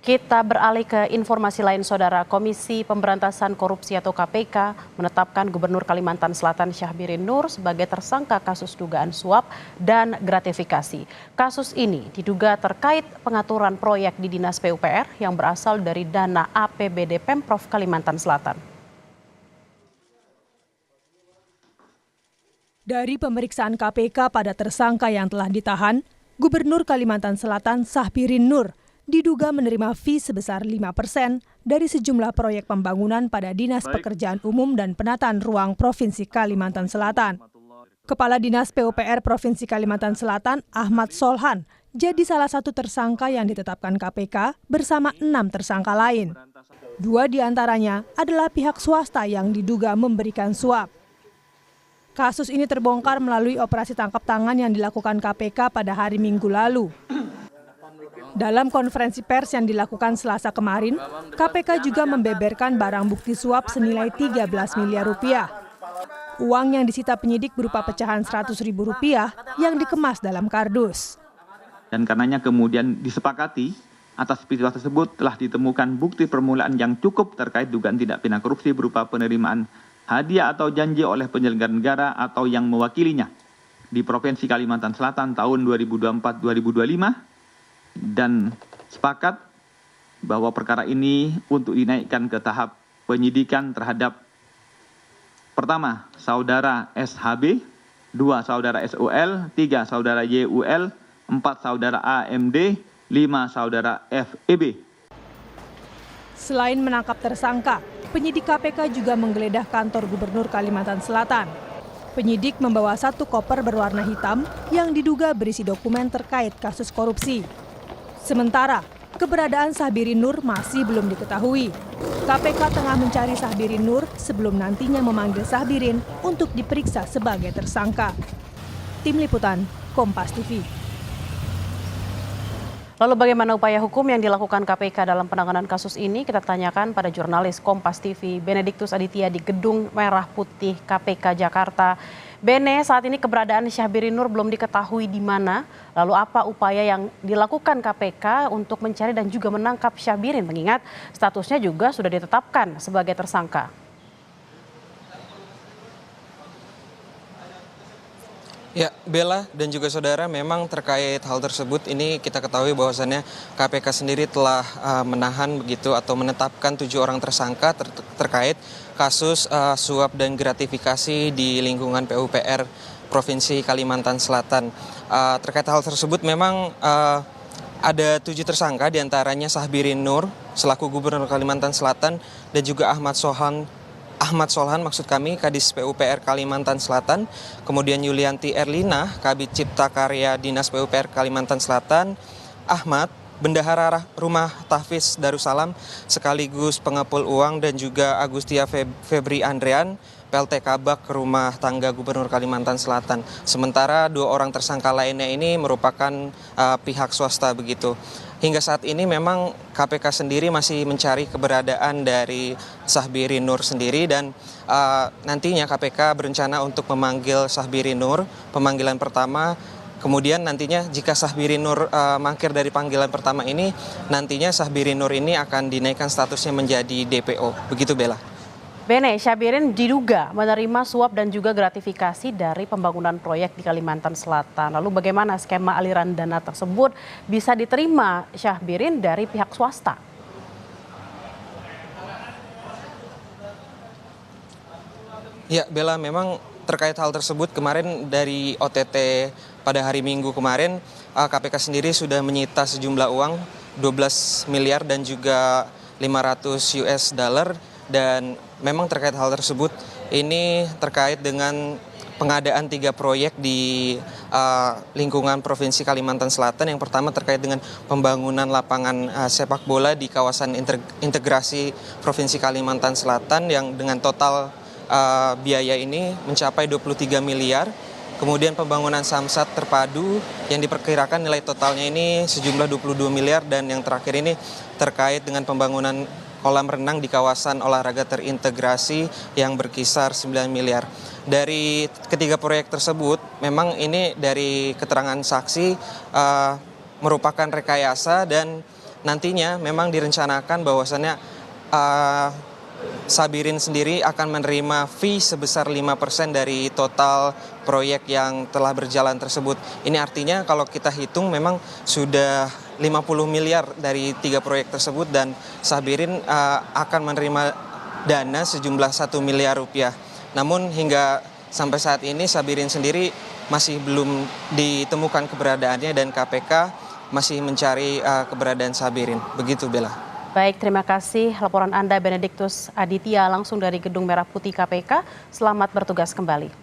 Kita beralih ke informasi lain, Saudara. Komisi Pemberantasan Korupsi atau KPK menetapkan Gubernur Kalimantan Selatan Syahbirin Nur sebagai tersangka kasus dugaan suap dan gratifikasi. Kasus ini diduga terkait pengaturan proyek di Dinas PUPR yang berasal dari dana APBD Pemprov Kalimantan Selatan. Dari pemeriksaan KPK pada tersangka yang telah ditahan, Gubernur Kalimantan Selatan Syahbirin Nur diduga menerima fee sebesar 5% dari sejumlah proyek pembangunan pada Dinas Pekerjaan Umum dan Penataan Ruang Provinsi Kalimantan Selatan. Kepala Dinas PUPR Provinsi Kalimantan Selatan, Ahmad Solhan, jadi salah satu tersangka yang ditetapkan KPK bersama 6 tersangka lain. 2 diantaranya adalah pihak swasta yang diduga memberikan suap. Kasus ini terbongkar melalui operasi tangkap tangan yang dilakukan KPK pada hari Minggu lalu. Dalam konferensi pers yang dilakukan Selasa kemarin, KPK juga membeberkan barang bukti suap senilai 13 miliar rupiah. Uang yang disita penyidik berupa pecahan Rp100.000 yang dikemas dalam kardus. Dan karenanya kemudian disepakati atas peristiwa tersebut telah ditemukan bukti permulaan yang cukup terkait dugaan tindak pidana korupsi berupa penerimaan hadiah atau janji oleh penyelenggara negara atau yang mewakilinya di Provinsi Kalimantan Selatan tahun 2024-2025. Dan sepakat bahwa perkara ini untuk dinaikkan ke tahap penyidikan terhadap pertama, saudara SHB, 2 saudara SOL, 3 saudara YUL, 4 saudara AMD, 5 saudara FEB. Selain menangkap tersangka, penyidik KPK juga menggeledah kantor Gubernur Kalimantan Selatan. Penyidik membawa 1 koper berwarna hitam yang diduga berisi dokumen terkait kasus korupsi. Sementara, keberadaan Syahbirin Nur masih belum diketahui. KPK tengah mencari Syahbirin Nur sebelum nantinya memanggil Syahbirin untuk diperiksa sebagai tersangka. Tim Liputan, Kompas TV. Lalu bagaimana upaya hukum yang dilakukan KPK dalam penanganan kasus ini? Kita tanyakan pada jurnalis Kompas TV Benediktus Aditya di Gedung Merah Putih KPK Jakarta. Bene, saat ini keberadaan Syahbirin Nur belum diketahui di mana. Lalu apa upaya yang dilakukan KPK untuk mencari dan juga menangkap Syahbirin, mengingat statusnya juga sudah ditetapkan sebagai tersangka? Ya, Bella dan juga saudara, memang terkait hal tersebut ini kita ketahui bahwasannya KPK sendiri telah menahan begitu atau menetapkan 7 orang tersangka terkait kasus suap dan gratifikasi di lingkungan PUPR Provinsi Kalimantan Selatan. Terkait hal tersebut memang ada 7 tersangka, diantaranya Syahbirin Nur selaku Gubernur Kalimantan Selatan dan juga Ahmad Solhan Kadis PUPR Kalimantan Selatan, kemudian Yulianti Erlina, Kabid Cipta Karya Dinas PUPR Kalimantan Selatan, Ahmad, Bendahara Rumah Tahfiz Darussalam sekaligus pengepul uang, dan juga Agustia Febri Andrean, PLT Kabak Rumah Tangga Gubernur Kalimantan Selatan. Sementara 2 orang tersangka lainnya ini merupakan pihak swasta begitu. Hingga saat ini memang KPK sendiri masih mencari keberadaan dari Syahbirin Nur sendiri, dan nantinya KPK berencana untuk memanggil Syahbirin Nur pemanggilan pertama. Kemudian nantinya jika Syahbirin Nur mangkir dari panggilan pertama ini, nantinya Syahbirin Nur ini akan dinaikkan statusnya menjadi DPO. Begitu, Bella. Bene, Syahbirin diduga menerima suap dan juga gratifikasi dari pembangunan proyek di Kalimantan Selatan. Lalu bagaimana skema aliran dana tersebut bisa diterima Syahbirin dari pihak swasta? Ya, Bella, memang terkait hal tersebut kemarin dari OTT pada hari Minggu kemarin, KPK sendiri sudah menyita sejumlah uang 12 miliar dan juga 500 US dollar. Dan memang terkait hal tersebut ini terkait dengan pengadaan 3 proyek di lingkungan Provinsi Kalimantan Selatan. Yang pertama terkait dengan pembangunan lapangan sepak bola di kawasan integrasi Provinsi Kalimantan Selatan yang dengan total biaya ini mencapai 23 miliar. Kemudian pembangunan samsat terpadu yang diperkirakan nilai totalnya ini sejumlah 22 miliar. Dan yang terakhir ini terkait dengan pembangunan kolam renang di kawasan olahraga terintegrasi yang berkisar 9 miliar. Dari ketiga proyek tersebut, memang ini dari keterangan saksi merupakan rekayasa, dan nantinya memang direncanakan bahwasannya Sabirin sendiri akan menerima fee sebesar 5% dari total proyek yang telah berjalan tersebut. Ini artinya kalau kita hitung memang sudah 50 miliar dari 3 proyek tersebut dan Sabirin akan menerima dana sejumlah 1 miliar rupiah. Namun hingga sampai saat ini Sabirin sendiri masih belum ditemukan keberadaannya dan KPK masih mencari keberadaan Sabirin. Begitu Bella. Baik, terima kasih laporan Anda Benediktus Aditya langsung dari Gedung Merah Putih KPK. Selamat bertugas kembali.